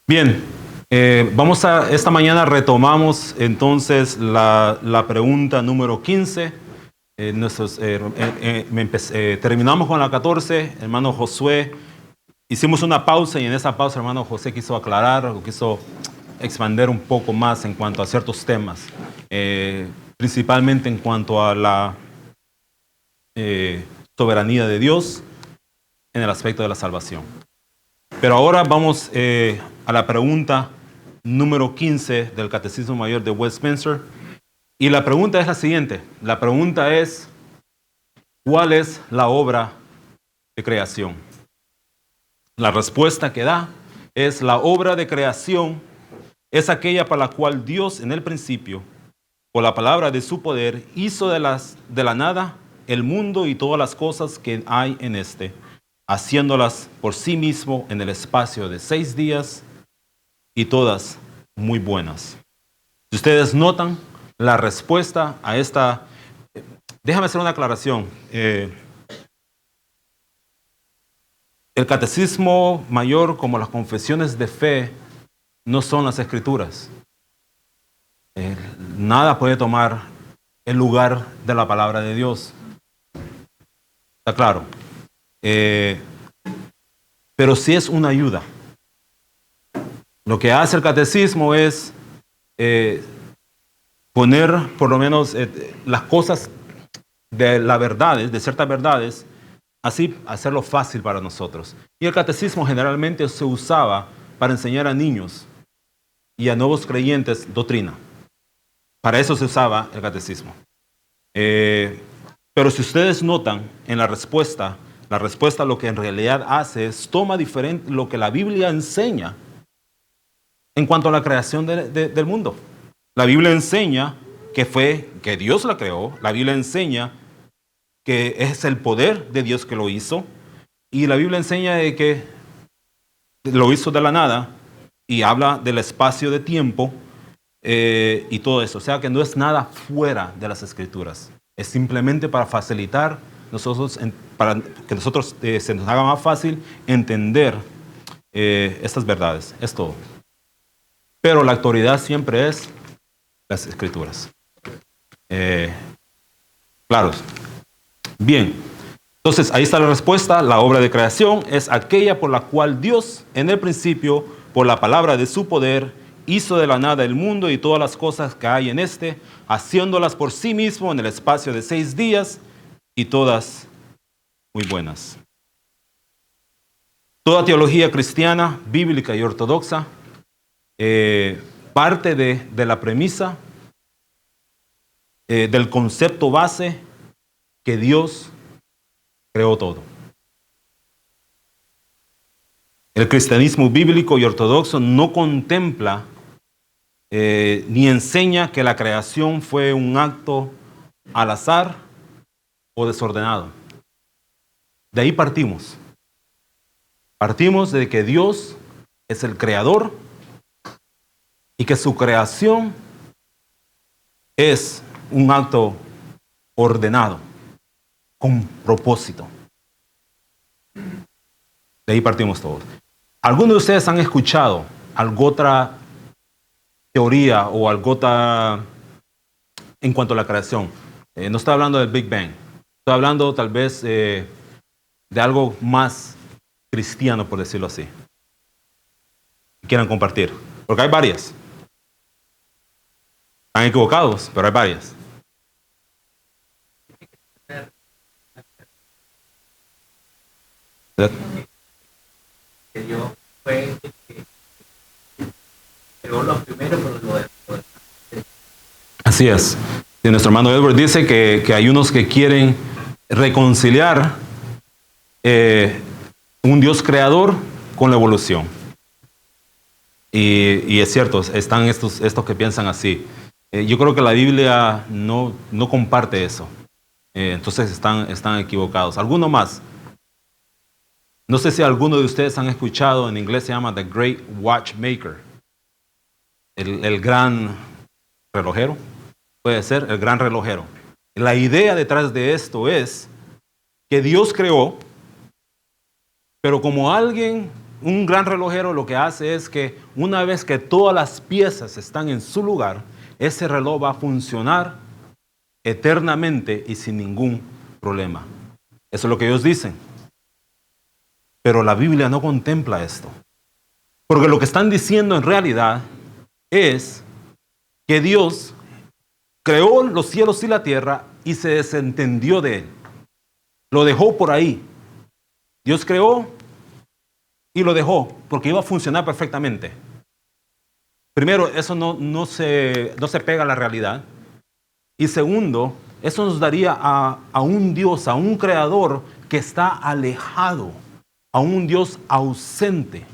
Bien, esta mañana retomamos entonces la pregunta número 15. Terminamos con la 14, hermano Josué. Hicimos una pausa y en esa pausa, hermano José quiso aclarar o quiso expandir un poco más en cuanto a ciertos temas, principalmente en cuanto a la soberanía de Dios en el aspecto de la salvación. Pero ahora vamos a la pregunta número 15 del Catecismo Mayor de Westminster. Y la pregunta es la siguiente. La pregunta es, ¿cuál es la obra de creación? La respuesta que da es: la obra de creación es aquella para la cual Dios en el principio, por la palabra de su poder, hizo de la nada el mundo y todas las cosas que hay en éste, haciéndolas por sí mismo en el espacio de 6 días, y todas muy buenas. Si ustedes notan, la respuesta a esta... Déjame hacer una aclaración. El Catecismo Mayor, como las confesiones de fe, no son las Escrituras. Nada puede tomar el lugar de la palabra de Dios. ¿Está claro? Pero sí es una ayuda. Lo que hace el catecismo es poner por lo menos las cosas de las verdades, de ciertas verdades, así hacerlo fácil para nosotros. Y el catecismo generalmente se usaba para enseñar a niños y a nuevos creyentes doctrina. Para eso se usaba el catecismo. Pero si ustedes notan en la respuesta lo que en realidad hace es toma diferente lo que la Biblia enseña en cuanto a la creación del mundo. La Biblia enseña que Dios la creó. La Biblia enseña que es el poder de Dios que lo hizo. Y la Biblia enseña de que lo hizo de la nada y habla del espacio de tiempo y todo eso. O sea que no es nada fuera de las Escrituras. Es simplemente para facilitar para que nosotros se nos haga más fácil entender estas verdades. Es todo. Pero la autoridad siempre es las Escrituras. Claro. Bien. Entonces, ahí está la respuesta. La obra de creación es aquella por la cual Dios, en el principio, por la palabra de su poder, hizo de la nada el mundo y todas las cosas que hay en éste, haciéndolas por sí mismo en el espacio de 6 días, y todas muy buenas. Toda teología cristiana, bíblica y ortodoxa parte de la premisa, del concepto base que Dios creó todo. El cristianismo bíblico y ortodoxo no contempla ni enseña que la creación fue un acto al azar o desordenado. De ahí partimos. Partimos de que Dios es el creador y que su creación es un acto ordenado, con propósito. De ahí partimos todos. ¿Algunos de ustedes han escuchado alguna otra teoría o alguna otra en cuanto a la creación? No estoy hablando del Big Bang. Estoy hablando tal vez de algo más cristiano, por decirlo así. Quieran compartir. Porque hay varias. Están equivocados, pero hay varias. Que Dios fue el que creó lo primero, pero lo después. Así es. Y nuestro hermano Edward dice que hay unos que quieren reconciliar un Dios creador con la evolución. Y es cierto, están estos que piensan así. Yo creo que la Biblia no comparte eso. Entonces están equivocados. ¿Alguno más? No sé si alguno de ustedes han escuchado, en inglés se llama The Great Watchmaker. El gran relojero. Puede ser el gran relojero. La idea detrás de esto es que Dios creó, pero como alguien un gran relojero lo que hace es que una vez que todas las piezas están en su lugar, ese reloj va a funcionar eternamente y sin ningún problema. Eso es lo que ellos dicen. Pero la Biblia no contempla esto. Porque lo que están diciendo en realidad es que Dios creó los cielos y la tierra y se desentendió de él. Lo dejó por ahí. Dios creó y lo dejó porque iba a funcionar perfectamente. Primero, eso no se pega a la realidad. Y segundo, eso nos daría a un Dios, a un creador que está alejado, a un Dios ausente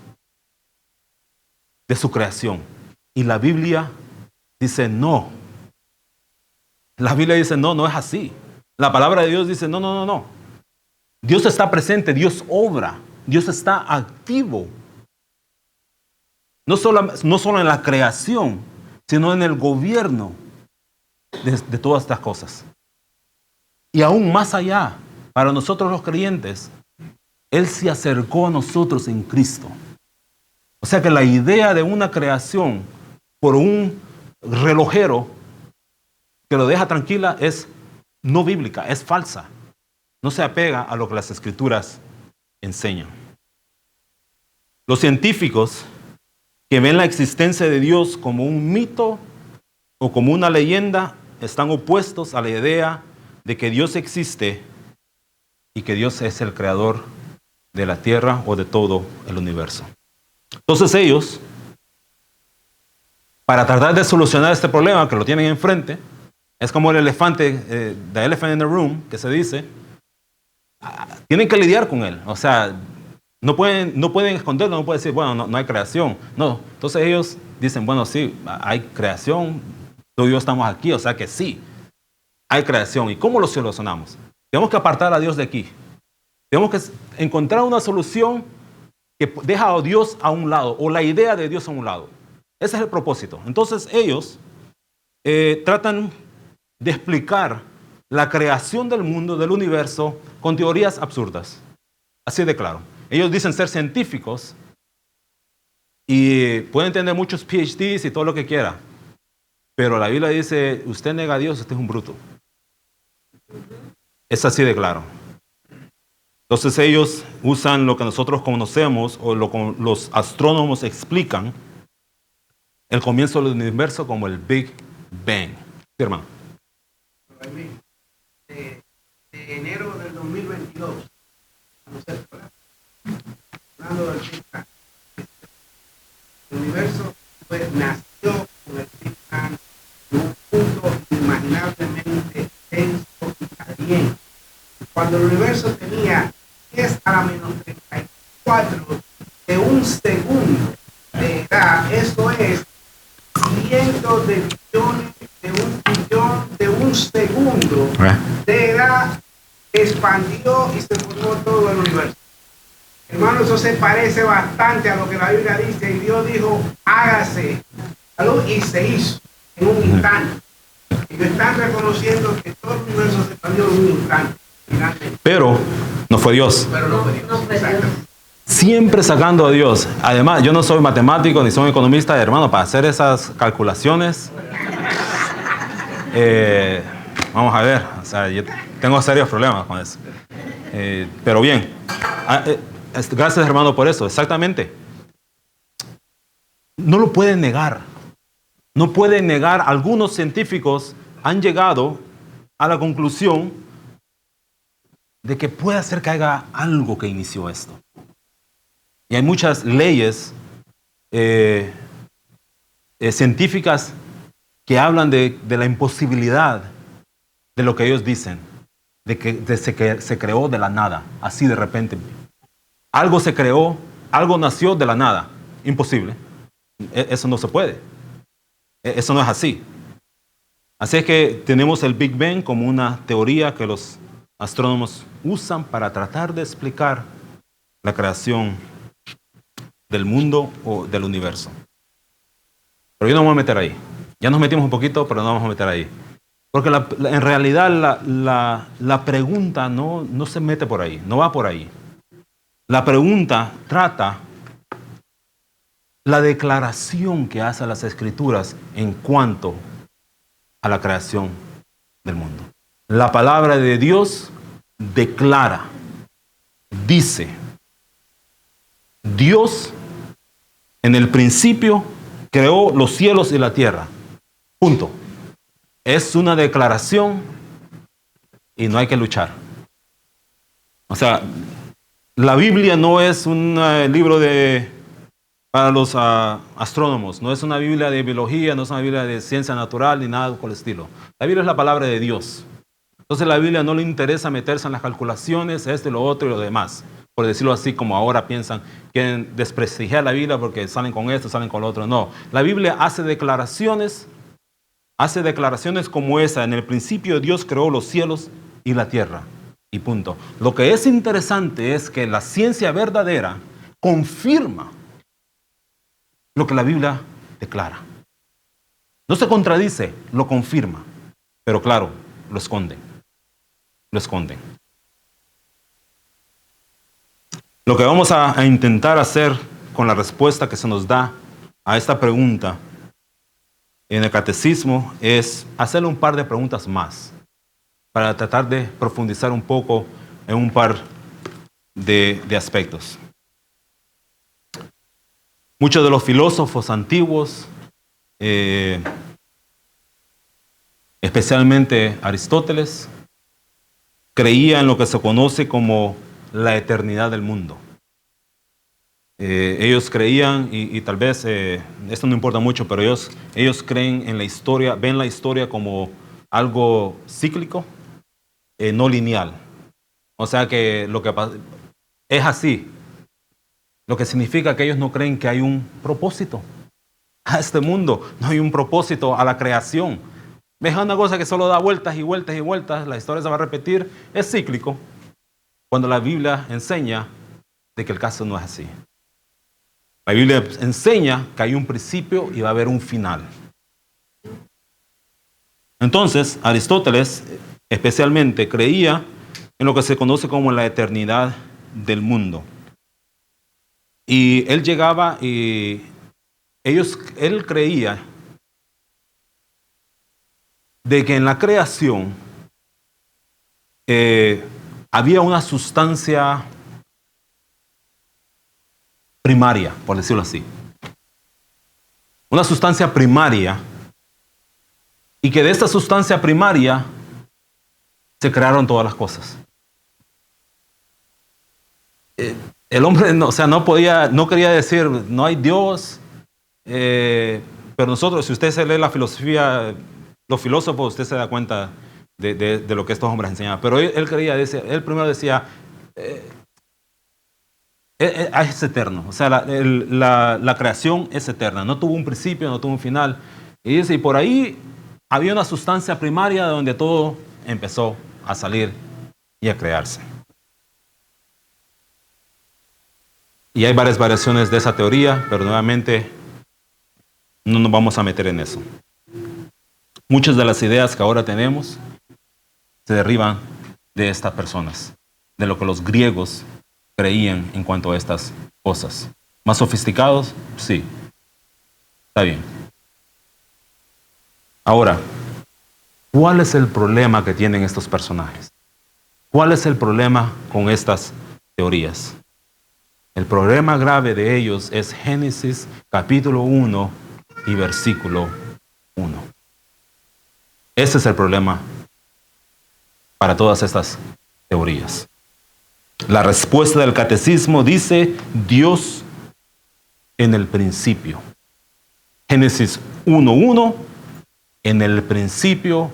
de su creación. Y la Biblia dice no. La Biblia dice no, no es así. La palabra de Dios dice no. Dios está presente, Dios obra, Dios está activo. No solo en la creación, sino en el gobierno de todas estas cosas. Y aún más allá, para nosotros los creyentes, Él se acercó a nosotros en Cristo. O sea que la idea de una creación por un relojero que lo deja tranquila es no bíblica, es falsa. No se apega a lo que las Escrituras enseñan. Los científicos que ven la existencia de Dios como un mito o como una leyenda están opuestos a la idea de que Dios existe y que Dios es el creador de la tierra o de todo el universo. Entonces ellos, para tratar de solucionar este problema que lo tienen enfrente, es como el elefante, the elephant in the room, que se dice, tienen que lidiar con él. O sea, no pueden esconderlo, no pueden decir, bueno, no hay creación. No, entonces ellos dicen, bueno, sí, hay creación, tú y yo estamos aquí, o sea que sí, hay creación. ¿Y cómo lo solucionamos? Tenemos que apartar a Dios de aquí. Tenemos que encontrar una solución que deja a Dios a un lado, o la idea de Dios a un lado. Ese es el propósito. Entonces ellos tratan de explicar la creación del mundo, del universo, con teorías absurdas. Así de claro. Ellos dicen ser científicos y pueden tener muchos PhDs y todo lo que quiera. Pero la Biblia dice, usted nega a Dios, usted es un bruto. Es así de claro. Entonces ellos usan lo que nosotros conocemos o lo que los astrónomos explican, el comienzo del universo como el Big Bang. Sí, hermano. De enero del 2022, hablando del Big Bang, el universo nació con el Big Bang en un punto inimaginablemente denso y caliente. Cuando el universo tenía 10 a la menos 34 de un segundo de edad, eso es cientos de billones de un billón de un segundo de edad, expandió y se formó todo el universo. Hermano, eso se parece bastante a lo que la Biblia dice, y Dios dijo, hágase la luz, y se hizo en un instante. Y están reconociendo que todo el universo se expandió en un instante. Pero no fue Dios. Siempre sacando a Dios. Además, yo no soy matemático ni soy economista, hermano, para hacer esas calculaciones. Vamos a ver, o sea, yo tengo serios problemas con eso. Pero bien, gracias hermano por eso, exactamente. No lo pueden negar. No pueden negar. Algunos científicos han llegado a la conclusión de que puede ser que haya algo que inició esto. Y hay muchas leyes científicas que hablan de la imposibilidad de lo que ellos dicen, de que se creó de la nada, así de repente. Algo se creó, algo nació de la nada. Imposible. Eso no se puede. Eso no es así. Así es que tenemos el Big Bang como una teoría que los astrónomos usan para tratar de explicar la creación del mundo o del universo. Pero yo no me voy a meter ahí. Ya nos metimos un poquito, pero no vamos a meter ahí. Porque en realidad la pregunta no se mete por ahí, no va por ahí. La pregunta trata la declaración que hace las Escrituras en cuanto a la creación del mundo. La palabra de Dios declara, dice, Dios en el principio creó los cielos y la tierra. Punto. Es una declaración y no hay que luchar. O sea, la Biblia no es un libro para los astrónomos, no es una Biblia de biología, no es una Biblia de ciencia natural ni nada por el estilo. La Biblia es la palabra de Dios. Entonces a la Biblia no le interesa meterse en las calculaciones, esto y lo otro y lo demás. Por decirlo así, como ahora piensan, quieren desprestigiar la Biblia porque salen con esto, salen con lo otro. No, la Biblia hace declaraciones como esa. En el principio Dios creó los cielos y la tierra. Y punto. Lo que es interesante es que la ciencia verdadera confirma lo que la Biblia declara. No se contradice, lo confirma. Pero claro, lo esconden. Lo esconden. Lo que vamos a intentar hacer con la respuesta que se nos da a esta pregunta en el catecismo es hacerle un par de preguntas más para tratar de profundizar un poco en un par de aspectos. Muchos de los filósofos antiguos, especialmente Aristóteles, creían en lo que se conoce como la eternidad del mundo. Ellos creían, y tal vez esto no importa mucho, pero ellos creen en la historia, ven la historia como algo cíclico, no lineal. O sea que lo que pasa es así, lo que significa que ellos no creen que hay un propósito a este mundo, no hay un propósito a la creación. Es una cosa que solo da vueltas y vueltas y vueltas, la historia se va a repetir, es cíclico, cuando la Biblia enseña de que el caso no es así. La Biblia enseña que hay un principio y va a haber un final. Entonces, Aristóteles especialmente creía en lo que se conoce como la eternidad del mundo. Y él llegaba y él creía de que en la creación había una sustancia primaria, por decirlo así. Una sustancia primaria, y que de esta sustancia primaria se crearon todas las cosas. El hombre no quería decir, no hay Dios, pero nosotros, si usted se lee la filosofía, los filósofos, usted se da cuenta de lo que estos hombres enseñaban. Pero él primero decía, es eterno, o sea, la creación es eterna, no tuvo un principio, no tuvo un final. Y dice, y por ahí había una sustancia primaria donde todo empezó a salir y a crearse. Y hay varias variaciones de esa teoría, pero nuevamente no nos vamos a meter en eso. Muchas de las ideas que ahora tenemos se derriban de estas personas, de lo que los griegos creían en cuanto a estas cosas. ¿Más sofisticados? Sí. Está bien. Ahora, ¿cuál es el problema que tienen estos personajes? ¿Cuál es el problema con estas teorías? El problema grave de ellos es Génesis capítulo 1 y versículo 1. Ese es el problema para todas estas teorías. La respuesta del catecismo dice Dios en el principio. Génesis 1:1, en el principio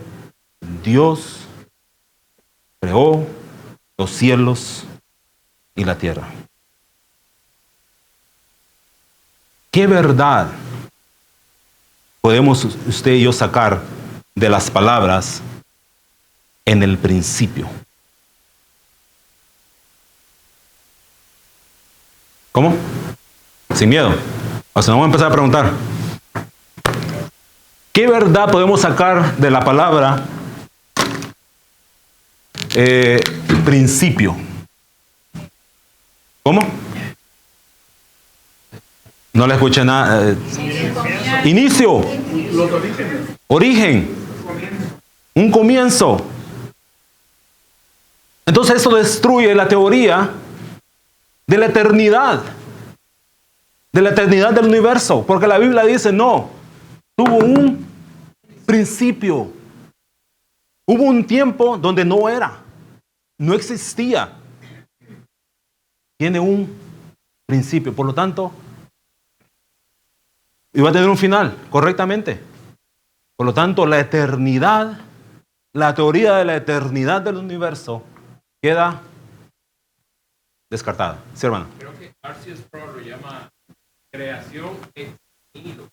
Dios creó los cielos y la tierra. ¿Qué verdad podemos usted y yo sacar de las palabras en el principio? ¿Cómo? Sin miedo. O sea, no vamos a empezar a preguntar. ¿Qué verdad podemos sacar de la palabra principio? ¿Cómo? No le escuché nada. Inicio. Origen. Un comienzo. Entonces eso destruye la teoría de la eternidad. De la eternidad del universo. Porque la Biblia dice, no. Tuvo un principio. Hubo un tiempo donde no era. No existía. Tiene un principio. Por lo tanto, iba a tener un final, correctamente. Por lo tanto, la eternidad, la teoría de la eternidad del universo queda descartada. Sí, hermano. Creo que R.C. Sproul lo llama creación ex nihilo.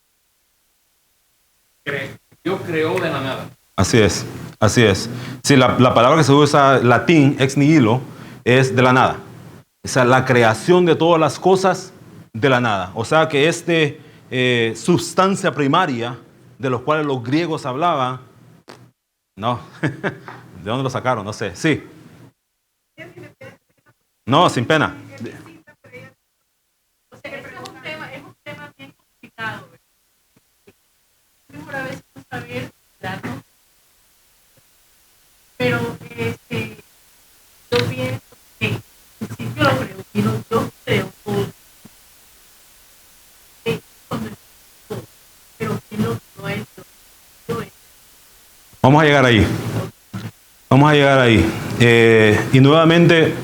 Dios creó de la nada. Así es, así es. Sí, la palabra que se usa latín, ex nihilo, es de la nada. O sea, la creación de todas las cosas de la nada. O sea que sustancia primaria de los cuales los griegos hablaban, no, ¿de dónde lo sacaron? No sé, sí. No, sin pena. O sea, es un tema bien complicado. Mejor a veces no saber darnos. Pero yo pienso que en principio lo creo, y yo creo todo. Pero ¿quién lo no es? Vamos a llegar ahí. Vamos a llegar ahí. Y nuevamente,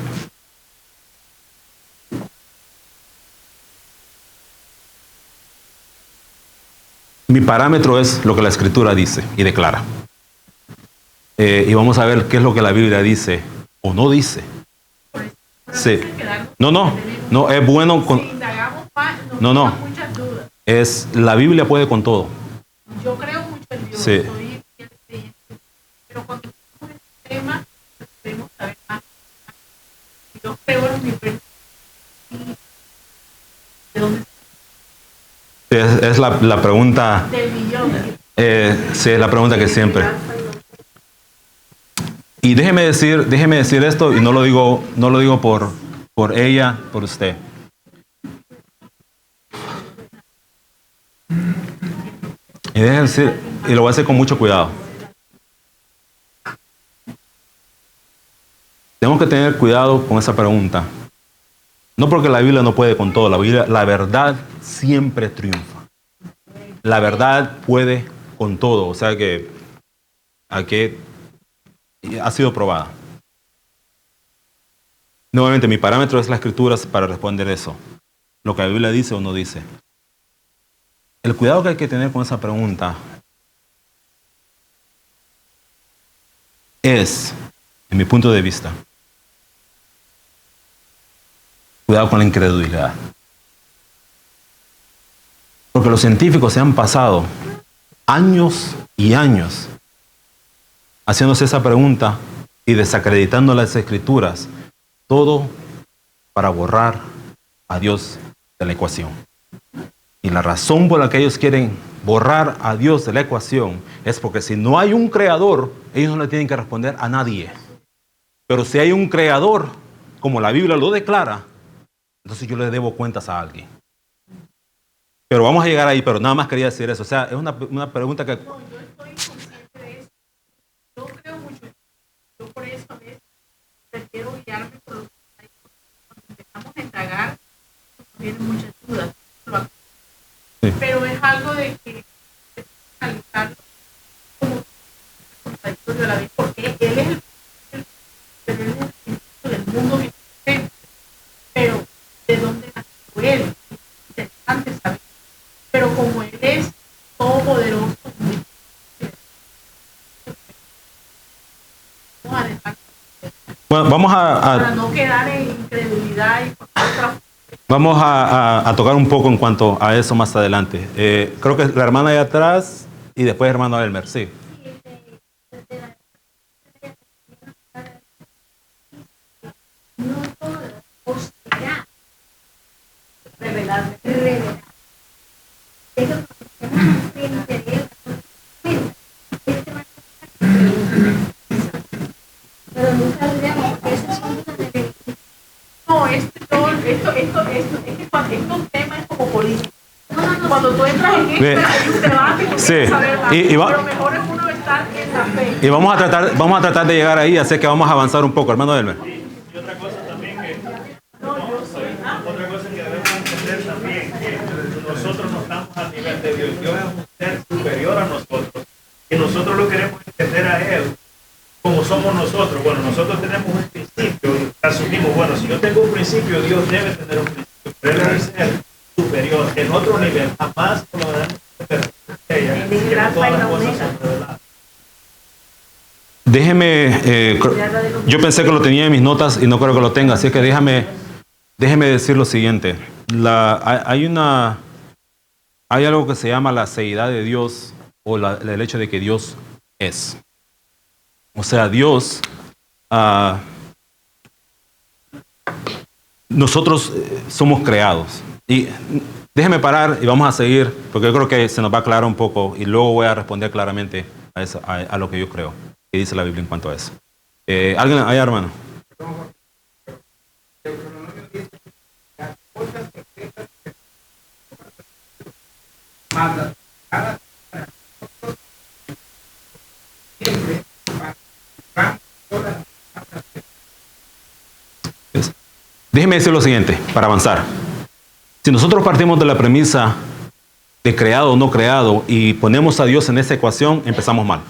mi parámetro es lo que la Escritura dice y declara. Y vamos a ver qué es lo que la Biblia dice o no dice. Sí. No, es bueno con... Si indagamos más, nos No. quedan muchas dudas. La Biblia puede con todo. Yo creo mucho en Dios, Sí. soy fiel creyente, pero cuando tenemos este tema, debemos saber más. Yo creo en el universo. ¿De dónde Es la pregunta, del millón? sí, es la pregunta que siempre. Y déjeme decir esto, y no lo digo por ella, por usted. Y déjeme decir, y lo voy a hacer con mucho cuidado. Tenemos que tener cuidado con esa pregunta. No porque la Biblia no puede con todo, la verdad siempre triunfa. La verdad puede con todo, o sea que aquí ha sido probada. Nuevamente, mi parámetro es la Escritura para responder eso. Lo que la Biblia dice o no dice. El cuidado que hay que tener con esa pregunta es, en mi punto de vista, cuidado con la incredulidad. Porque los científicos se han pasado años y años haciéndose esa pregunta y desacreditando las Escrituras, todo para borrar a Dios de la ecuación. Y la razón por la que ellos quieren borrar a Dios de la ecuación es porque si no hay un creador, ellos no le tienen que responder a nadie. Pero si hay un creador, como la Biblia lo declara, entonces yo le debo cuentas a alguien. Pero vamos a llegar ahí, pero nada más quería decir eso. O sea, es una pregunta que... No, yo estoy consciente de eso. Yo creo mucho en eso. Yo por eso a veces prefiero guiarme por lo que está ahí. Cuando empezamos a indagar, nos vienen muchas dudas. Sí. Pero es algo de que analizarlo como contradictorio a la vez, porque él es el principio del mundo que existe. Pero ¿de dónde nació él? Es interesante saber. Pero como él es todopoderoso, vamos a dejar Bueno, vamos para no quedar en incredulidad y por otra. Vamos a tocar un poco en cuanto a eso más adelante. Creo que la hermana de atrás y después hermano Elmer, sí. No todo os será Revelar. revelado. Pero tenemos frente de él, pero nunca olvidemos que esas son dudas de No, es que estos temas es como política. cuando tú entras en esto, Bien. hay un debate, porque Sí. quieres saber más. Y va- Pero mejor es uno estar en la fe. Y vamos a tratar de llegar ahí, así que vamos a avanzar un poco, hermano Elmer. Y otra cosa también que debemos entender también que nosotros no estamos al nivel de Dios. Dios es un ser superior a nosotros. Y nosotros lo queremos entender a Él como somos nosotros. Bueno, nosotros tenemos un principio y asumimos, bueno, si yo tengo un principio, Dios debe tener un principio. Pero Él es un ser superior, en otro nivel. Jamás podrán entender ella. Tiene todas las cosas reveladas. Déjeme, yo pensé que lo tenía en mis notas y no creo que lo tenga, así que déjeme decir lo siguiente. Hay algo que se llama la seidad de Dios o el hecho de que Dios es. O sea, Dios, nosotros somos creados. Y déjeme parar y vamos a seguir, porque yo creo que se nos va a aclarar un poco y luego voy a responder claramente a, eso, a lo que yo creo que dice la Biblia en cuanto a eso. ¿Alguien allá, hermano? Manda cada siempre para Déjeme decir lo siguiente, para avanzar. Si nosotros partimos de la premisa de creado o no creado y ponemos a Dios en esa ecuación, empezamos mal.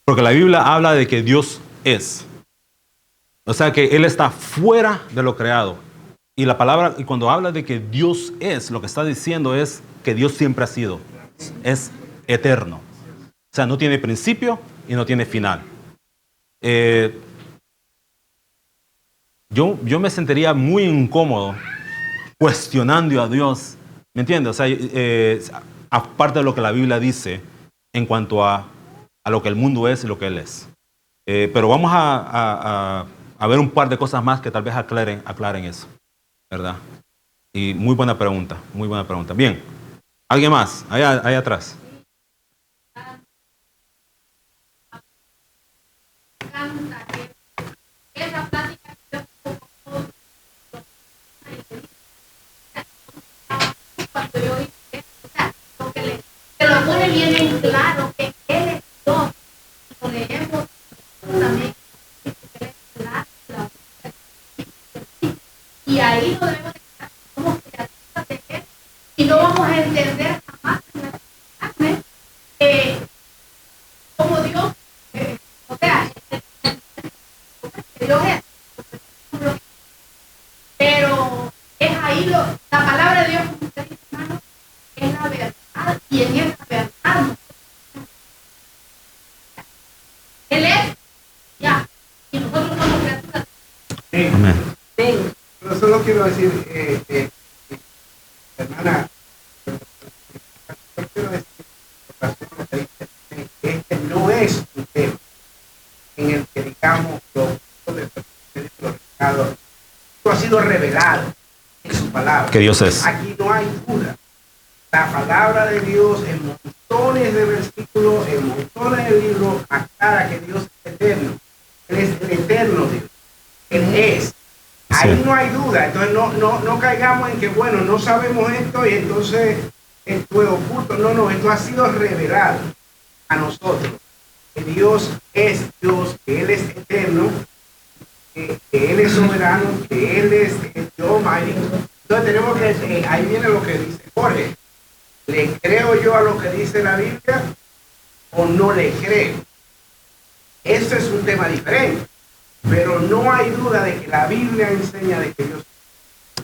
Porque la Biblia habla de que Dios es. O sea que Él está fuera de lo creado. Y la palabra, y cuando habla de que Dios es, lo que está diciendo es que Dios siempre ha sido. Es eterno. O sea, no tiene principio y no tiene final. Yo me sentiría muy incómodo cuestionando a Dios, ¿me entiendes? O sea, aparte de lo que la Biblia dice en cuanto a lo que el mundo es y lo que Él es. Pero vamos a ver un par de cosas más que tal vez aclaren eso, ¿verdad? Y muy buena pregunta, muy buena pregunta. Bien, ¿alguien más? Allá atrás. Esa plática que yo cuando yo dije esto, o sea, lo que lo pone bien en claro que Él es Dios. Lo leemos también que Él es claro, y ahí lo debemos de estar como criaturas de Él y no vamos a entender jamás en la carne como Dios, o sea, Dios es, pero es ahí la palabra de Dios, como usted dice, hermano, es la verdad, y en esa verdad Él es, ya, y nosotros somos criaturas. Amén. Pero solo quiero decir, hermana, yo quiero decir, por razón de lo que dice, que este no es un tema en el que digamos lo revelado. Esto ha sido revelado en su palabra. Que Dios es. Aquí no hay duda. La palabra de Dios en montones de versículos, en montones de libros, aclara que Dios es eterno. Él es el eterno Dios. Él es. Ahí no hay duda. Entonces no caigamos en que, bueno, no sabemos esto y entonces esto es oculto. No, esto ha sido revelado a nosotros. Que Dios es Dios, que Él es eterno, que Él es soberano, que Él es el Dios mayor. Entonces tenemos que, ahí viene lo que dice Jorge. ¿Le creo yo a lo que dice la Biblia o no le creo? Ese es un tema diferente. Pero no hay duda de que la Biblia enseña de que Dios.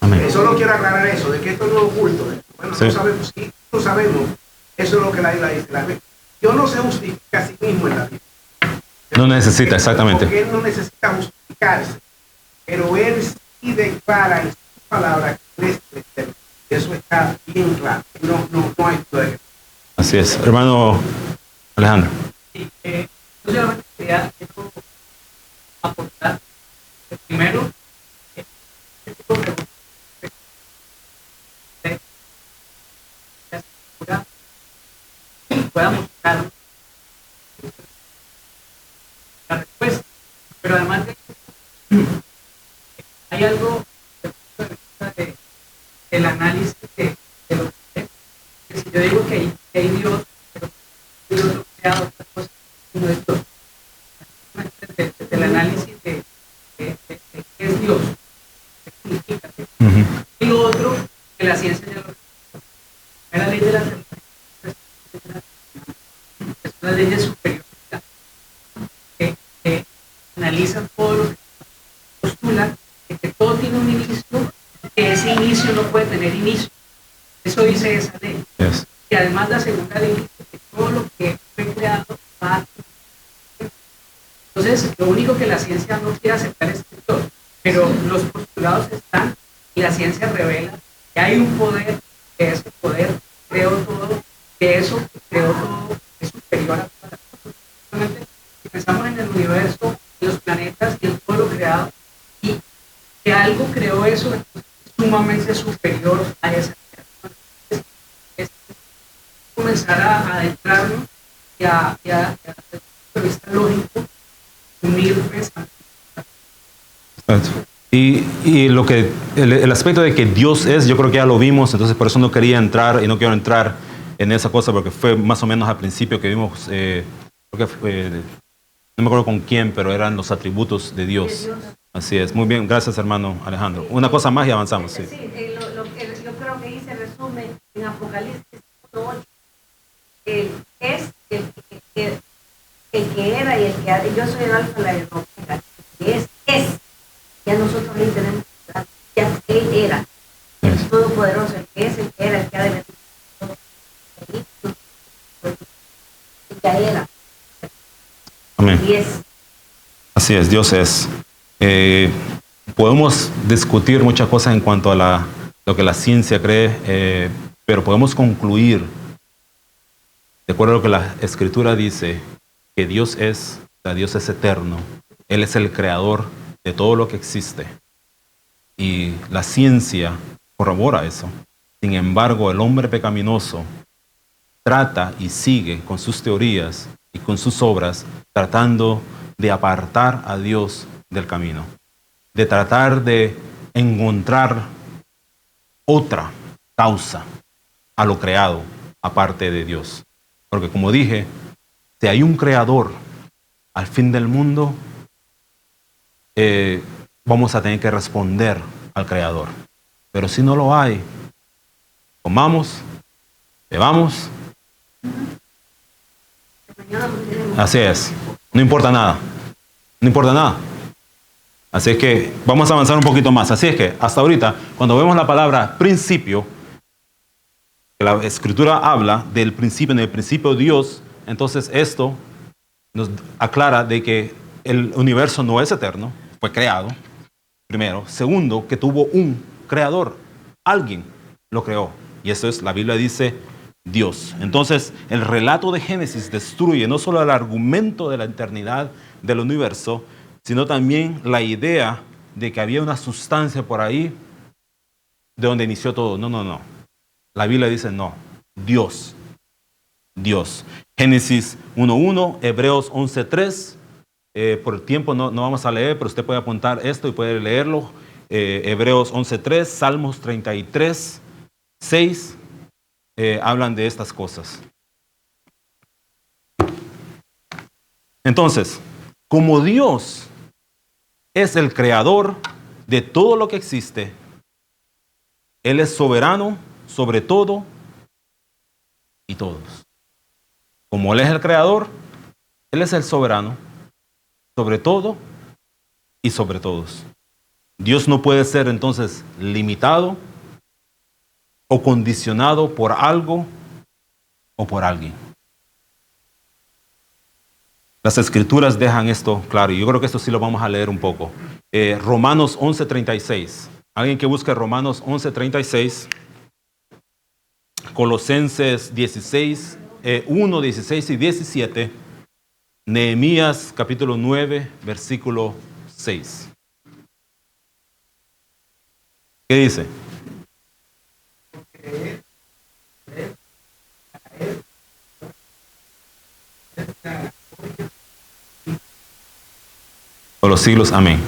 Amén. Solo quiero aclarar eso, de que esto no es oculto. Bueno, Sí. no sabemos, sí, no sabemos. Eso es lo que la Biblia dice. Dios no se justifica a sí mismo en la Biblia. No necesita, exactamente. Porque Él no necesita justificarse. Pero Él sí declara en su palabra que Él es eterno. Eso está bien claro. No hay duda de que. Así es. Hermano Alejandro. Sí, yo solamente quería aportar que primero este tipo de preguntas pueda mostrar la respuesta, pero además de eso, hay algo desde el punto de vista del análisis de lo que es si yo digo que hay Dios, pero hay otro creado, otra cosa, no es Dios. Del análisis de qué es Dios, qué significa. Y lo otro, que la ciencia ya lo resuelve. La ley de la termodinámica es una ley superior que analiza todo lo que postula, que todo tiene un inicio, que ese inicio no puede tener inicio. Eso dice esa ley. Yes. Y además la segunda ley dice que todo lo que fue creado va a... Entonces, lo único que la ciencia no quiere aceptar es Dios, pero los postulados están y la ciencia revela que hay un poder, que ese poder creó todo, que eso que creó todo es superior a todas las cosas. Simplemente, si pensamos en el universo, en los planetas y en todo lo creado, y que algo creó eso, entonces es sumamente superior a esa creación. Es comenzar a adentrarnos y a desde el punto de vista lógico, unir pensamientos. Y lo que el aspecto de que Dios es, yo creo que ya lo vimos, entonces por eso no quería entrar y no quiero entrar en esa cosa porque fue más o menos al principio que vimos, creo que fue, no me acuerdo con quién, pero eran los atributos de Dios. Así es, muy bien, gracias hermano Alejandro. Una cosa más y avanzamos. Sí. Sí, yo creo que ahí se resume en Apocalipsis 8. Él es el que era y el que ha, yo soy el alfa y la omega, que es. Ya nosotros ahí tenemos, ya él era, el todopoderoso, el que es, el que era, el que ha de venir. Ya era. Amén. Y es. Así es, Dios es. Podemos discutir muchas cosas en cuanto a lo que la ciencia cree, pero podemos concluir, de acuerdo a lo que la Escritura dice, que Dios es eterno. Él es el creador de todo lo que existe. Y la ciencia corrobora eso. Sin embargo, el hombre pecaminoso trata y sigue con sus teorías y con sus obras, tratando de apartar a Dios del camino, de tratar de encontrar otra causa a lo creado aparte de Dios. Porque como dije, si hay un creador al fin del mundo, vamos a tener que responder al creador. Pero si no lo hay, comamos, bebamos. Así es, no importa nada, no importa nada. Así es que vamos a avanzar un poquito más. Así es que hasta ahorita, cuando vemos la palabra principio, que la Escritura habla del principio, en el principio Dios, entonces esto nos aclara de que el universo no es eterno, fue creado, primero. Segundo, que tuvo un creador, alguien lo creó. Y eso es, la Biblia dice, Dios. Entonces, el relato de Génesis destruye no solo el argumento de la eternidad del universo, sino también la idea de que había una sustancia por ahí de donde inició todo. No. La Biblia dice no. Dios. Génesis 1.1, Hebreos 11.3. Por el tiempo no vamos a leer, pero usted puede apuntar esto y puede leerlo. Hebreos 11.3, Salmos 33.6. Hablan de estas cosas. Entonces, como Dios es el creador de todo lo que existe, Él es soberano sobre todo y todos. Como Él es el creador, Él es el soberano sobre todo y sobre todos. Dios no puede ser entonces limitado o condicionado por algo o por alguien. Las Escrituras dejan esto claro, y yo creo que esto sí lo vamos a leer un poco. Romanos 11.36. Alguien que busque Romanos 11.36. Colosenses 16, 1, 16 y 17. Nehemías capítulo 9, versículo 6. ¿Qué dice? Por los siglos, amén.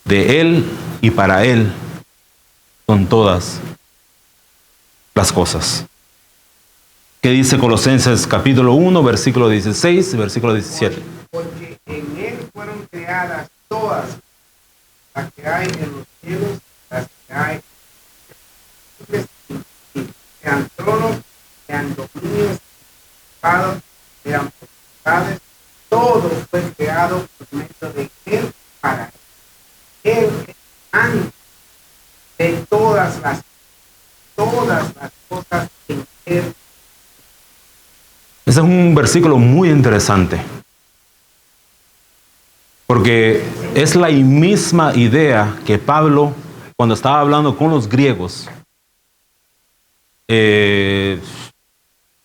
De Él y para Él son todas las cosas. ¿Qué dice Colosenses capítulo 1, versículo 16 y versículo 17? Porque en él fueron creadas todas las que hay en los cielos, las que hay sean tronos, sean dominios, principados, sean potestades, todo fue creado por medio de él para él. Él es antes de todas las cosas en él. Ese es un versículo muy interesante, porque es la misma idea que Pablo, cuando estaba hablando con los griegos, Hechos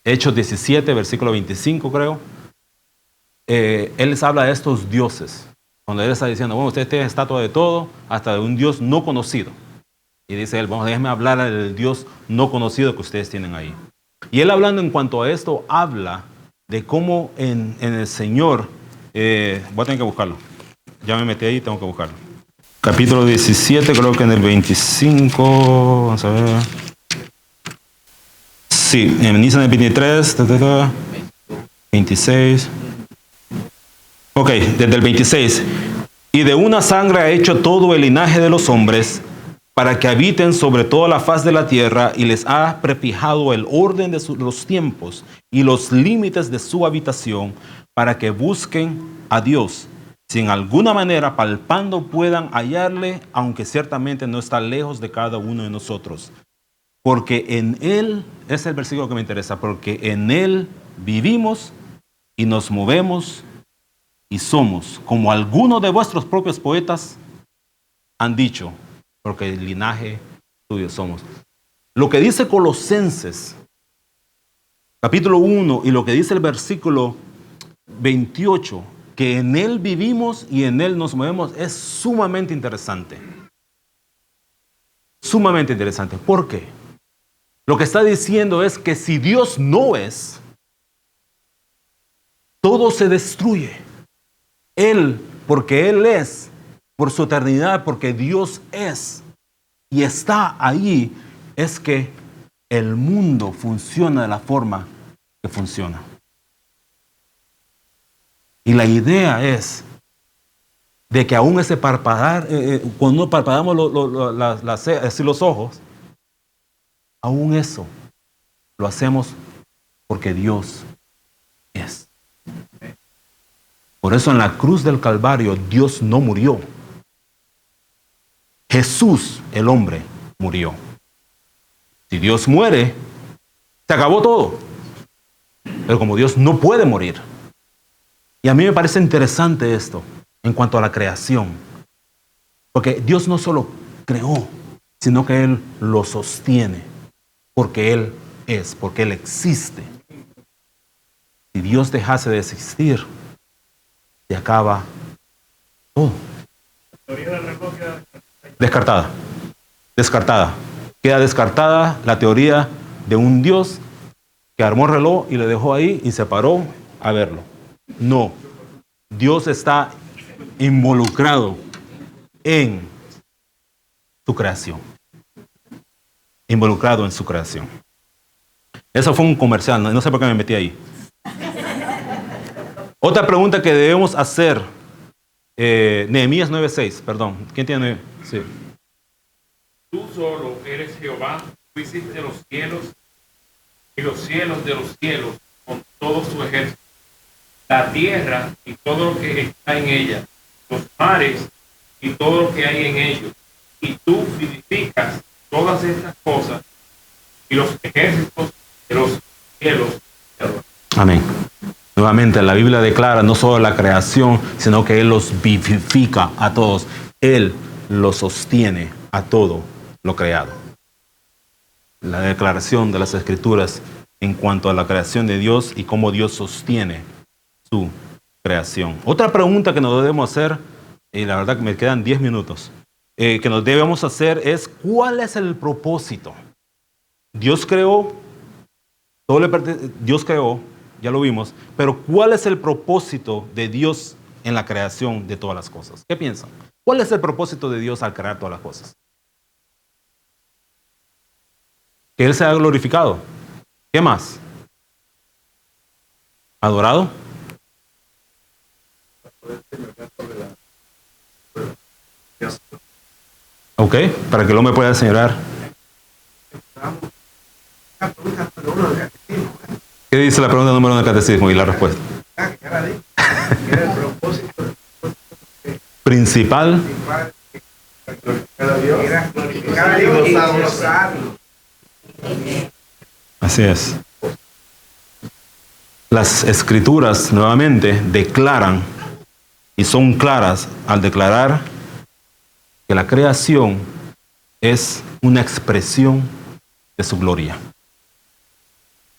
17, versículo 25 creo, él les habla de estos dioses, cuando él está diciendo, bueno, ustedes tienen estatua de todo, hasta de un Dios no conocido. Y dice él, vamos, déjenme hablar del Dios no conocido que ustedes tienen ahí. Y él hablando en cuanto a esto, habla de cómo en el Señor, voy a tener que buscarlo, ya me metí ahí, tengo que buscarlo. Capítulo 17, creo que en el 25, vamos a ver. Sí, inicia en el 23, 26. Ok, desde el 26. Y de una sangre ha hecho todo el linaje de los hombres, para que habiten sobre toda la faz de la tierra, y les ha prefijado el orden de los tiempos y los límites de su habitación, para que busquen a Dios, si en alguna manera palpando puedan hallarle, aunque ciertamente no está lejos de cada uno de nosotros. Porque en Él, ese es el versículo que me interesa, porque en Él vivimos y nos movemos y somos, como algunos de vuestros propios poetas han dicho, porque el linaje tuyo somos. Lo que dice Colosenses, capítulo 1, y lo que dice el versículo 28, que en Él vivimos y en Él nos movemos, es sumamente interesante. Sumamente interesante. ¿Por qué? Lo que está diciendo es que si Dios no es, todo se destruye. Él, porque Él es, por su eternidad, porque Dios es y está ahí, es que el mundo funciona de la forma que funciona. Y la idea es de que aún ese parpadear, cuando parpadeamos los ojos, aún eso lo hacemos porque Dios es. Por eso en la cruz del Calvario Dios no murió. Jesús, el hombre, murió. Si Dios muere, se acabó todo. Pero como Dios no puede morir. Y a mí me parece interesante esto en cuanto a la creación. Porque Dios no solo creó, sino que Él lo sostiene. Porque Él es, porque Él existe. Si Dios dejase de existir, se acaba todo. Descartada. Descartada. Queda descartada la teoría de un Dios que armó el reloj y le dejó ahí y se paró a verlo. No. Dios está involucrado en su creación. Involucrado en su creación. Eso fue un comercial, no sé por qué me metí ahí. Otra pregunta que debemos hacer, Nehemías 9:6, perdón. ¿Quién tiene? Sí. Tú solo eres Jehová, tú hiciste los cielos y los cielos de los cielos con todo su ejército, la tierra y todo lo que está en ella, los mares y todo lo que hay en ellos, y tú vivificas todas estas cosas y los ejércitos de los cielos. Amén. Nuevamente, la Biblia declara no solo la creación, sino que Él los vivifica a todos. Él los sostiene a todo lo creado. La declaración de las Escrituras en cuanto a la creación de Dios y cómo Dios sostiene su creación. Otra pregunta que nos debemos hacer, y la verdad que me quedan 10 minutos, que nos debemos hacer es, ¿cuál es el propósito? Dios creó, Dios creó, ya lo vimos, pero ¿cuál es el propósito de Dios en la creación de todas las cosas? ¿Qué piensan? ¿Cuál es el propósito de Dios al crear todas las cosas? Que Él sea glorificado. ¿Qué más? adorado. Ok, para que el hombre pueda señalar. ¿Qué dice la pregunta número 1 del catecismo y la respuesta? El propósito Principal. era glorificar a Dios y gozarlo. Así es. Las escrituras nuevamente declaran y son claras al declarar que la creación es una expresión de su gloria.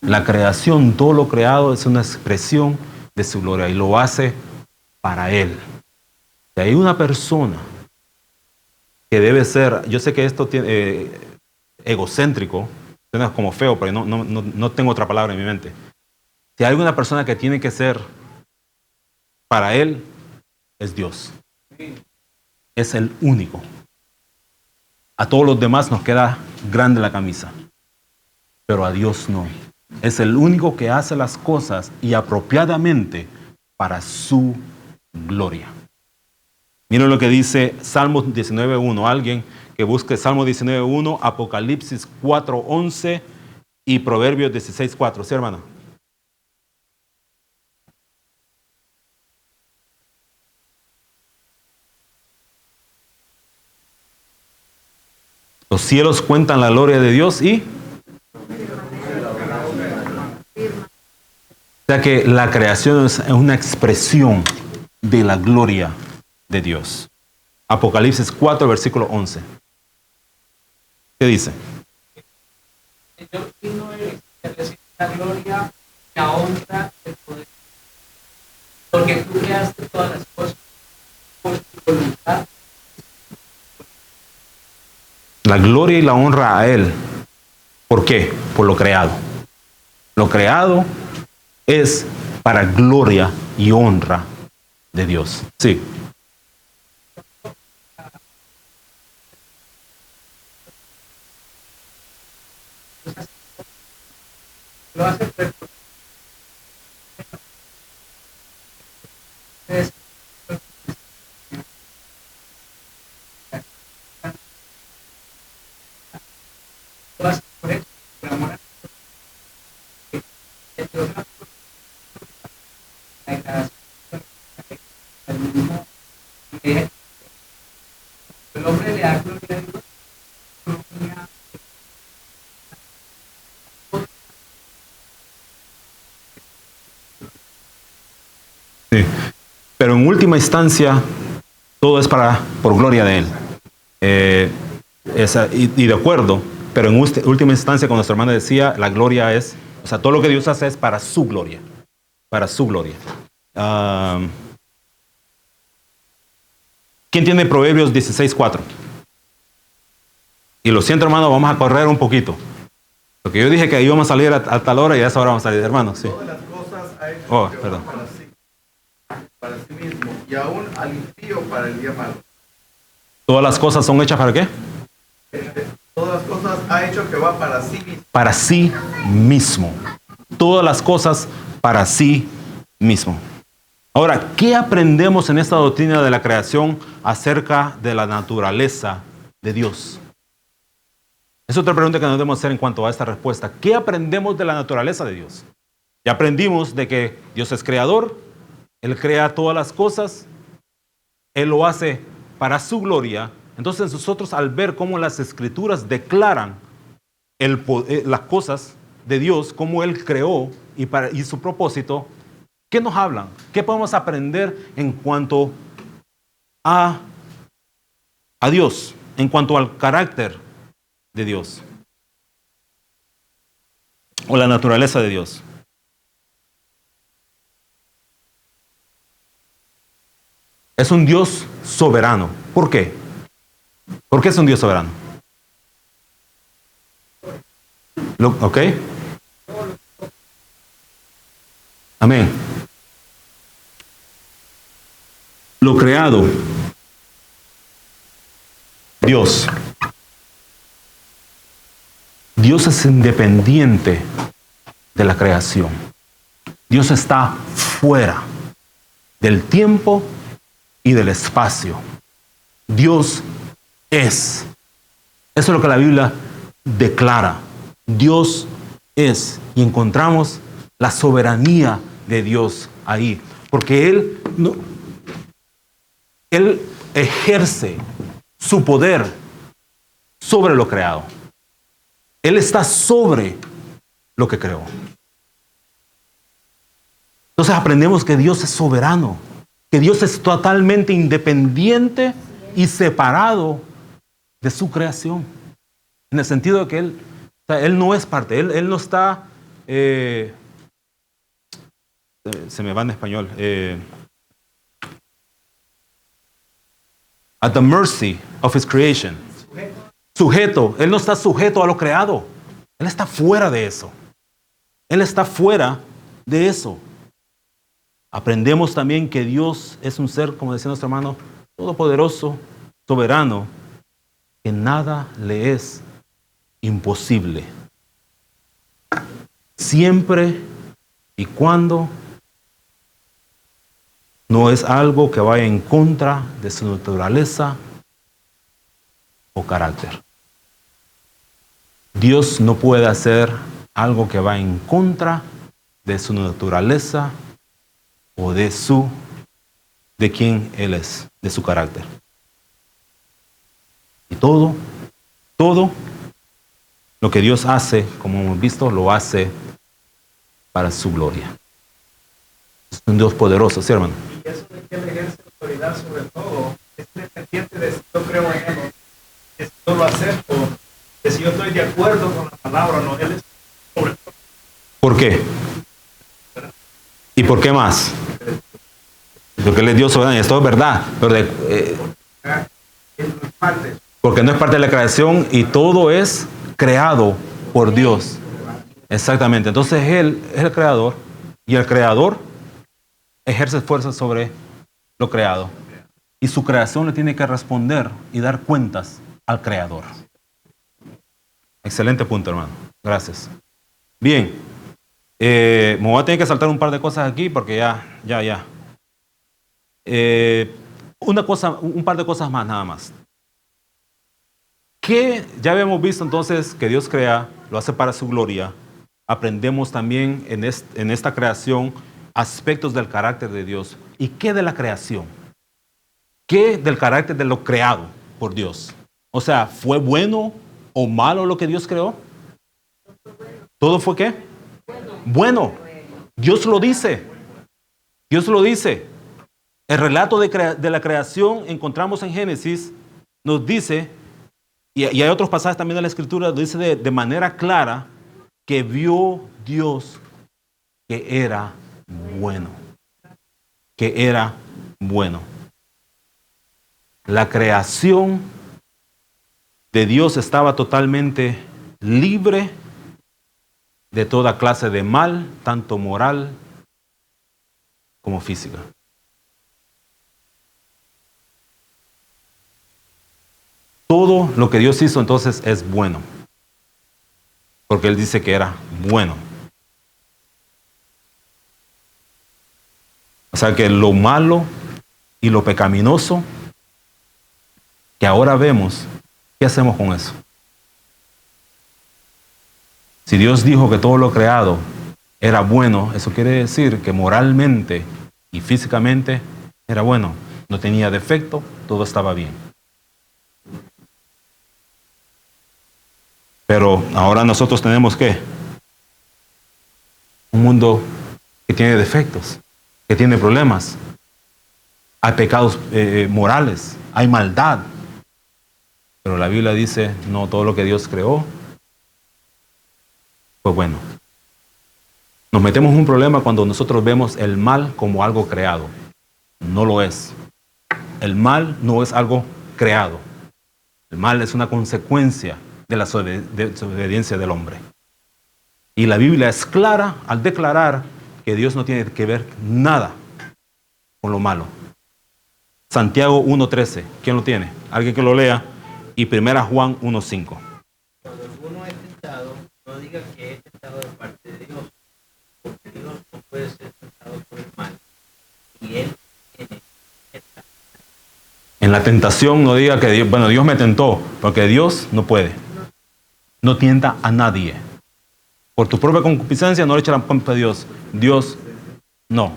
La creación, todo lo creado es una expresión de su gloria y lo hace para Él. Si hay una persona que debe ser, yo sé que esto tiene egocéntrico, suena como feo, pero no tengo otra palabra en mi mente. Si hay una persona que tiene que ser para Él, es Dios. Es el único. A todos los demás nos queda grande la camisa, pero a Dios no. Es el único que hace las cosas y apropiadamente para su gloria. Miren lo que dice Salmos 19.1. Alguien que busque Salmo 19.1, Apocalipsis 4.11 y Proverbios 16.4. ¿Sí, hermano? Los cielos cuentan la gloria de Dios y... O sea que la creación es una expresión de la gloria de Dios. Apocalipsis 4, versículo 11. ¿Qué dice? Señor, digno eres de recibir la gloria, la honra, el poder. Porque tú creaste todas las cosas por tu voluntad. La gloria y la honra a Él. ¿Por qué? Por lo creado. Lo creado es para gloria y honra de Dios. Sí. Lo hace perfecto. Lo hace por eso, por amor a Dios. La declaración del mismo que el hombre le da gloria a Dios. Gloria. Sí. Pero en última instancia, todo es por gloria de Él. Y de acuerdo, pero en última instancia, cuando nuestra hermana decía, la gloria es, o sea, todo lo que Dios hace es para su gloria. Para su gloria. ¿Quién tiene Proverbios 16.4? Y lo siento, hermano, vamos a correr un poquito. Porque yo dije que íbamos a salir a tal hora y a esa hora vamos a salir, hermano. Sí. Todas las cosas ha hecho Jehová para sí mismo, y aún al impío para el día malo. ¿Todas las cosas son hechas para qué? Todas las cosas ha hecho Jehová para sí mismo. Para sí mismo. Todas las cosas para sí mismo. Ahora, ¿qué aprendemos en esta doctrina de la creación acerca de la naturaleza de Dios? Es otra pregunta que nos debemos hacer en cuanto a esta respuesta. ¿Qué aprendemos de la naturaleza de Dios? Ya aprendimos de que Dios es creador, Él crea todas las cosas, Él lo hace para su gloria. Entonces nosotros, al ver cómo las Escrituras declaran las cosas de Dios, cómo Él creó y su propósito, ¿qué nos hablan? ¿Qué podemos aprender en cuanto a Dios, en cuanto al carácter de Dios o la naturaleza de Dios? Es un Dios soberano. ¿Por qué? ¿Por qué es un Dios soberano? ¿Ok? Amén. Lo creado, Dios. Dios es independiente de la creación. Dios está fuera del tiempo y del espacio. Dios es. Eso es lo que la Biblia declara. Dios es. Y encontramos la soberanía de Dios ahí. Porque Él ejerce su poder sobre lo creado. Él está sobre lo que creó. Entonces aprendemos que Dios es soberano, que Dios es totalmente independiente y separado de su creación. En el sentido de que Él no es parte, Él no está, se me va en español, at the mercy of His creation. Sujeto, Él no está sujeto a lo creado. Él está fuera de eso. Él está fuera de eso. Aprendemos también que Dios es un ser, como decía nuestro hermano, todopoderoso, soberano, que nada le es imposible. Siempre y cuando no es algo que vaya en contra de su naturaleza o carácter. Dios no puede hacer algo que va en contra de su naturaleza o de quién Él es, de su carácter. Y todo lo que Dios hace, como hemos visto, lo hace para su gloria. Es un Dios poderoso, ¿sí, hermano? Y eso de que Él ejerce autoridad sobre todo es independiente de si yo creo en Él o no, que si yo lo acepto, que si yo estoy de acuerdo con la palabra o no. Él es sobre todo. ¿Por qué? ¿Y por qué más? Porque Él es Dios soberano, y esto es verdad, pero porque no es parte de la creación y todo es creado por Dios. Exactamente. Entonces Él es el creador y el creador ejerce fuerza sobre lo creado. Y su creación le tiene que responder y dar cuentas al creador. Excelente punto, hermano. Gracias. Bien. Me voy a tener que saltar un par de cosas aquí porque ya. Un par de cosas más nada más. Que ya habíamos visto entonces que Dios crea, lo hace para su gloria. Aprendemos también en esta creación aspectos del carácter de Dios. ¿Y qué de la creación? ¿Qué del carácter de lo creado por Dios? O sea, ¿fue bueno o malo lo que Dios creó? ¿Todo fue qué? Bueno. Dios lo dice. Dios lo dice. El relato de la creación encontramos en Génesis, nos dice, y hay otros pasajes también de la Escritura, dice de manera clara que vio Dios que era bueno. Que era bueno. La creación de Dios estaba totalmente libre de toda clase de mal, tanto moral como física. Todo lo que Dios hizo entonces es bueno, porque Él dice que era bueno. O sea que lo malo y lo pecaminoso que ahora vemos, ¿qué hacemos con eso? Si Dios dijo que todo lo creado era bueno, eso quiere decir que moralmente y físicamente era bueno. No tenía defecto, todo estaba bien. Pero ahora nosotros tenemos ¿qué? Un mundo que tiene defectos, que tiene problemas. Hay pecados morales, hay maldad. Pero la Biblia dice, no, todo lo que Dios creó fue bueno. Nos metemos en un problema cuando nosotros vemos el mal como algo creado. No lo es. El mal no es algo creado. El mal es una consecuencia de la desobediencia del hombre. Y la Biblia es clara al declarar que Dios no tiene que ver nada con lo malo. Santiago 1:13. ¿Quién lo tiene? Alguien que lo lea. Y 1 Juan 1:5. Cuando alguno es tentado, no diga que es tentado de parte de Dios, porque Dios no puede ser En la tentación no diga que Dios, bueno, Dios me tentó, porque Dios no puede. No tienta a nadie. Por tu propia concupiscencia no le echarán culpa a Dios. Dios no.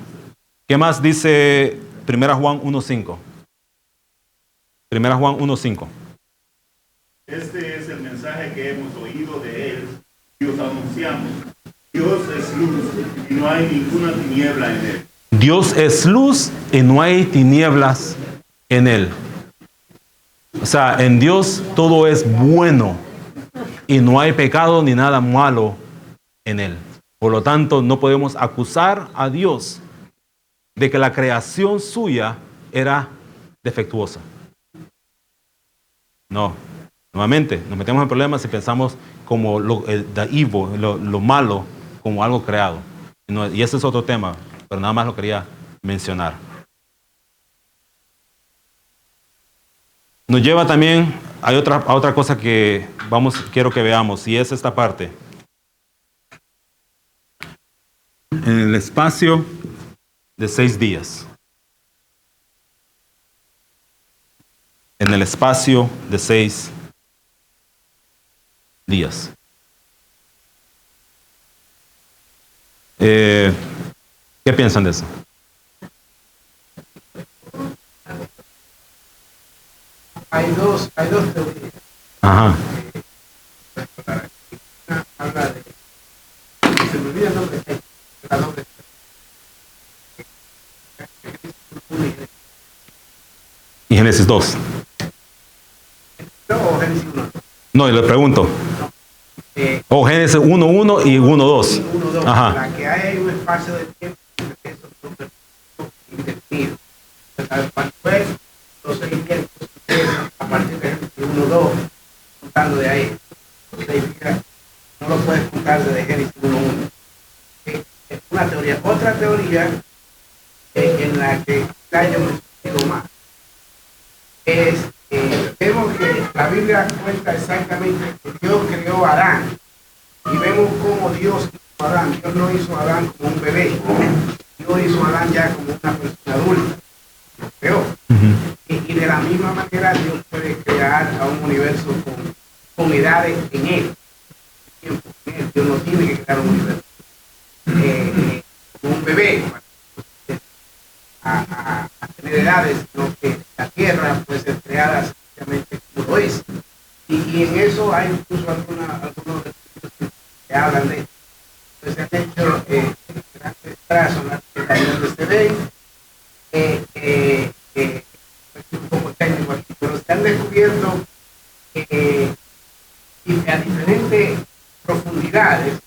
¿Qué más dice 1 Juan 1.5? 1 Juan 1.5. Este es el mensaje que hemos oído de él y os anunciamos. Dios es luz y no hay ninguna tiniebla en él. Dios es luz y no hay tinieblas en él. O sea, en Dios todo es bueno y no hay pecado ni nada malo en él. Por lo tanto, no podemos acusar a Dios de que la creación suya era defectuosa. No. Nuevamente, nos metemos en problemas si pensamos como lo malo, como algo creado. Y ese es otro tema, pero nada más lo quería mencionar. Nos lleva también a otra cosa que quiero que veamos, y es esta parte. En el espacio de 6 días. En el espacio de 6 días. ¿Qué piensan de eso? Hay dos teorías. Ajá. Una habla de, se me olvida el nombre, la doble. Y Génesis 2. No, Génesis 1. No, y le pregunto. Génesis 1.1 y 1.2. 1-2. Ajá. La que hay un espacio de tiempo que eso es indefinido. Cuando fue los 6 tiempos, a partir de 1-2, contando de ahí, los 6 días, no lo puedes contar desde Génesis 1-1. Es una teoría. Otra teoría en la que yo me explico más es vemos que la Biblia cuenta exactamente que Dios creó a Adán y vemos cómo Dios hizo a Adán. Dios no hizo a Adán como un bebé, Dios hizo a Adán ya como una persona adulta, lo creó. Y de la misma manera Dios puede crear a un universo con edades en él, tiempo en él. Dios no tiene que crear un universo como un bebé a tener edades, sino que la tierra puede ser creada sencillamente como lo es. Y en eso hay incluso algunos que hablan de esto. Entonces se han hecho grandes trazos, donde se ven un poco técnico aquí, pero se han descubierto y a diferentes profundidades,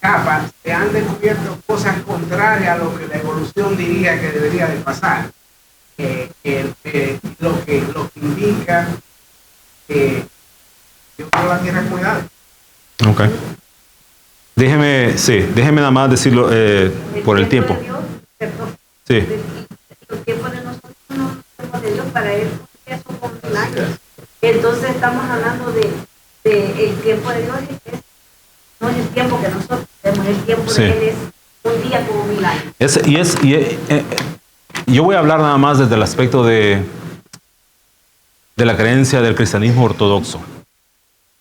capas, se han descubierto cosas contrarias a lo que la evolución diría que debería de pasar. Lo que indica que Dios creó la tierra como edades. Ok. Déjeme nada más decirlo por el tiempo. De Dios, perdón. Sí. Los tiempos de nosotros no son los tiempos de Dios, para él son como 1000 años. Entonces estamos hablando de el tiempo de Dios, no es el tiempo que nosotros tenemos, el tiempo de él es un día como 1000 años. Yo voy a hablar nada más desde el aspecto de la creencia del cristianismo ortodoxo, o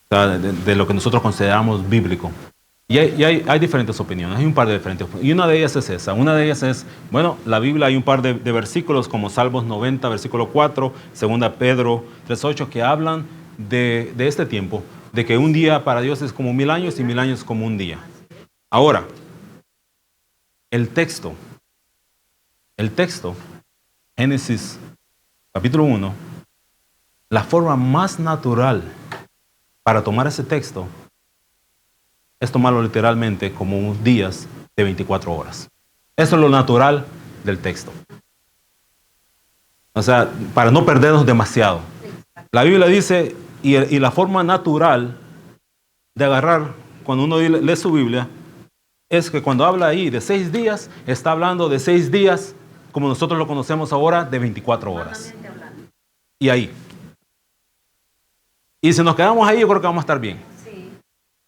sea, de lo que nosotros consideramos bíblico. Y hay diferentes opiniones, hay un par de diferentes opiniones. Y una de ellas es esa. Una de ellas es, bueno, la Biblia hay un par de versículos como Salmos 90, versículo 4, 2 Pedro 3.8, que hablan de este tiempo, de que un día para Dios es como 1000 años y 1000 años como un día. Ahora, el texto, Génesis capítulo 1, la forma más natural para tomar ese texto es tomarlo literalmente como unos días de 24 horas. Eso es lo natural del texto. O sea, para no perdernos demasiado. La Biblia dice, y la forma natural de agarrar, cuando uno lee su Biblia, es que cuando habla ahí de 6 días, está hablando de 6 días, como nosotros lo conocemos ahora, de 24 horas. Y ahí. Y si nos quedamos ahí, yo creo que vamos a estar bien.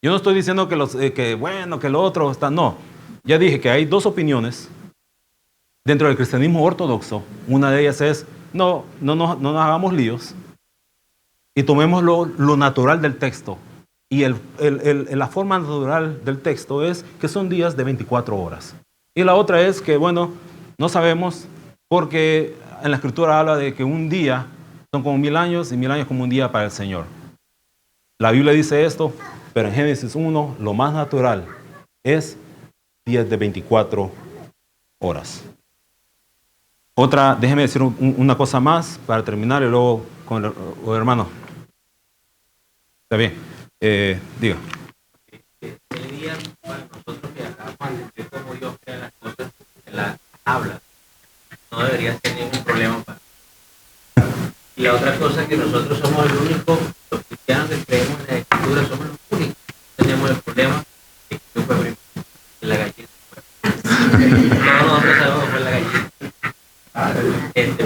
Yo no estoy diciendo que lo otro está, no. Ya dije que hay dos opiniones dentro del cristianismo ortodoxo. Una de ellas es, no nos hagamos líos y tomemos lo natural del texto. Y la forma natural del texto es que son días de 24 horas. Y la otra es que, bueno, no sabemos porque en la Escritura habla de que un día son como 1000 años y 1000 años como un día para el Señor. La Biblia dice esto, pero en Génesis 1 lo más natural es días de 24 horas. Déjeme decir una cosa más para terminar y luego con el hermano. Está bien. Diga. El día para nosotros que acabamos de entender cómo Dios crea las cosas, que las habla, no debería ser ningún problema para. Y la otra cosa es que nosotros somos el único, los cristianos que creemos en la Escritura, somos los únicos. Tenemos el problema de que fue primero, la gallina. Todos nosotros sabemos que fue la gallina.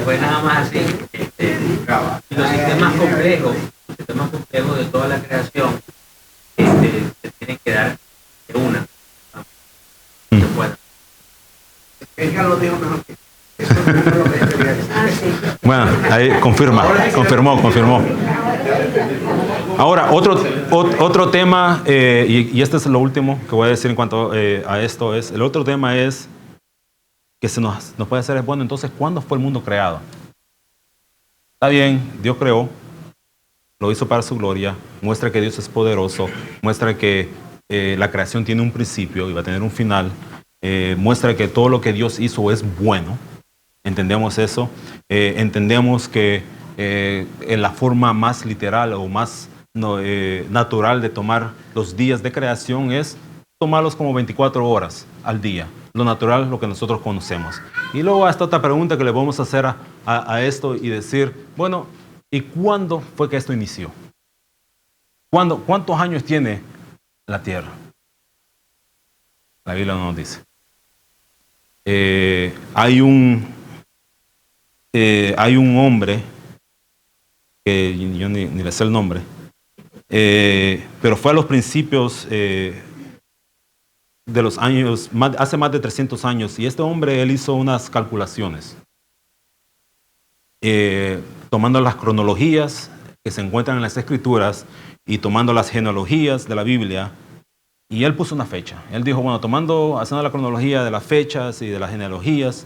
Fue nada más así. Y los sistemas complejos de toda la creación se tienen que dar de una. Se puede. Ella lo dijo mejor que eso. No lo quería decir. Bueno, ahí confirmó. Ahora, otro tema, y este es lo último que voy a decir en cuanto a esto, es el otro tema es que se nos puede hacer es bueno, entonces, ¿cuándo fue el mundo creado? Está bien, Dios creó, lo hizo para su gloria, muestra que Dios es poderoso, muestra que la creación tiene un principio y va a tener un final, muestra que todo lo que Dios hizo es bueno, entendemos eso, entendemos que la forma más literal o más natural de tomar los días de creación es tomarlos como 24 horas al día. Lo natural, lo que nosotros conocemos. Y luego hasta otra pregunta que le vamos a hacer a esto y decir, bueno, ¿y cuándo fue que esto inició? ¿Cuántos años tiene la Tierra? La Biblia no nos dice. Hay un hombre, que yo ni le sé el nombre, pero fue a los principios de los años, hace más de 300 años, y este hombre, él hizo unas calculaciones, tomando las cronologías que se encuentran en las Escrituras y tomando las genealogías de la Biblia, y él puso una fecha. Él dijo, bueno, haciendo la cronología de las fechas y de las genealogías,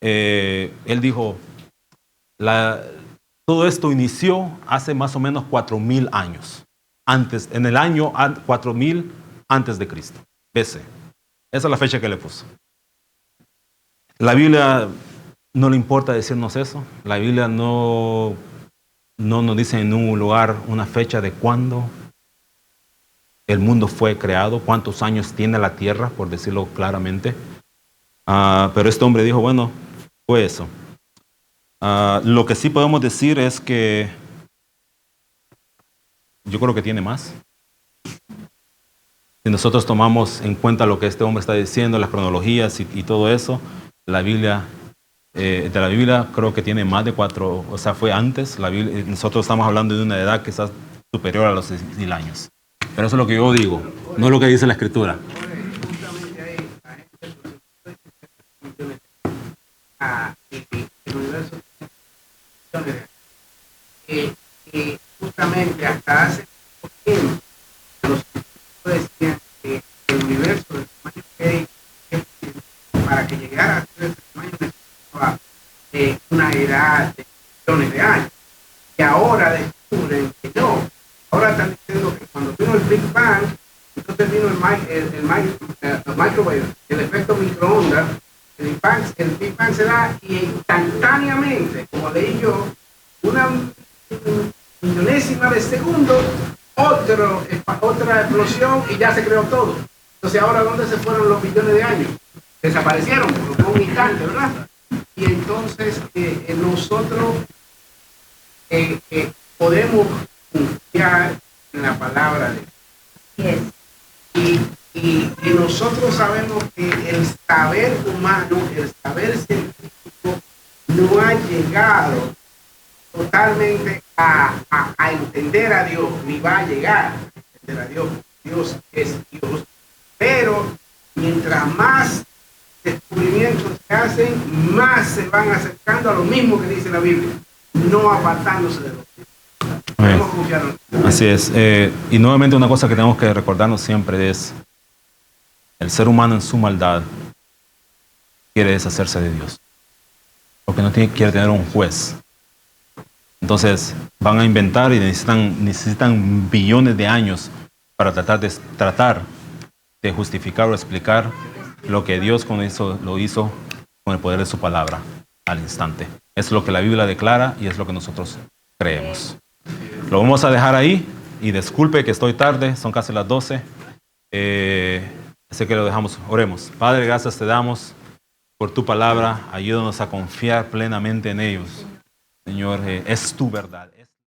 él dijo, todo esto inició hace más o menos 4000 años, en el año 4000 antes de Cristo. BC. Esa es la fecha que le puso. La Biblia no le importa decirnos eso. La Biblia no nos dice en un lugar una fecha de cuándo el mundo fue creado, cuántos años tiene la tierra, por decirlo claramente. Pero este hombre dijo, bueno, fue eso. Lo que sí podemos decir es que yo creo que tiene más. Si nosotros tomamos en cuenta lo que este hombre está diciendo, las cronologías y todo eso, la Biblia, de la Biblia creo que tiene más de 4, o sea, fue antes. Nosotros estamos hablando de una edad que está superior a los 6000 años. Pero eso es lo que yo digo, no es lo que dice la Escritura. Justamente ahí, el universo justamente hasta hace poco tiempo, los decían que el universo del tamaño que para que llegara a ser el tamaño necesitaba una edad de millones de años. Y ahora descubren que no. Ahora están diciendo que cuando vino el Big Bang, entonces vino el microwave, el efecto microondas, el Big Bang se da y instantáneamente, como leí yo, una millonésima de segundo, otra explosión y ya se creó todo. Entonces ahora, ¿dónde se fueron los millones de años? Desaparecieron por un instante, ¿verdad? Y entonces nosotros podemos confiar en la palabra de Dios. Y nosotros sabemos que el saber humano, el saber científico, no ha llegado totalmente a entender a Dios, ni va a llegar a entender a Dios. Dios es Dios. Pero mientras más descubrimientos se hacen, más se van acercando a lo mismo que dice la Biblia, no apartándose de lo que debemos confiar en Dios. Así es. Y nuevamente una cosa que tenemos que recordarnos siempre es el ser humano en su maldad quiere deshacerse de Dios. Porque no quiere tener un juez. Entonces van a inventar y necesitan billones de años para tratar de justificar o explicar lo que Dios lo hizo con el poder de su palabra al instante. Es lo que la Biblia declara y es lo que nosotros creemos. Lo vamos a dejar ahí y disculpe que estoy tarde, son casi las 12. Así que lo dejamos, oremos. Padre, gracias te damos por tu palabra, ayúdanos a confiar plenamente en ellos. Señor, es tu verdad.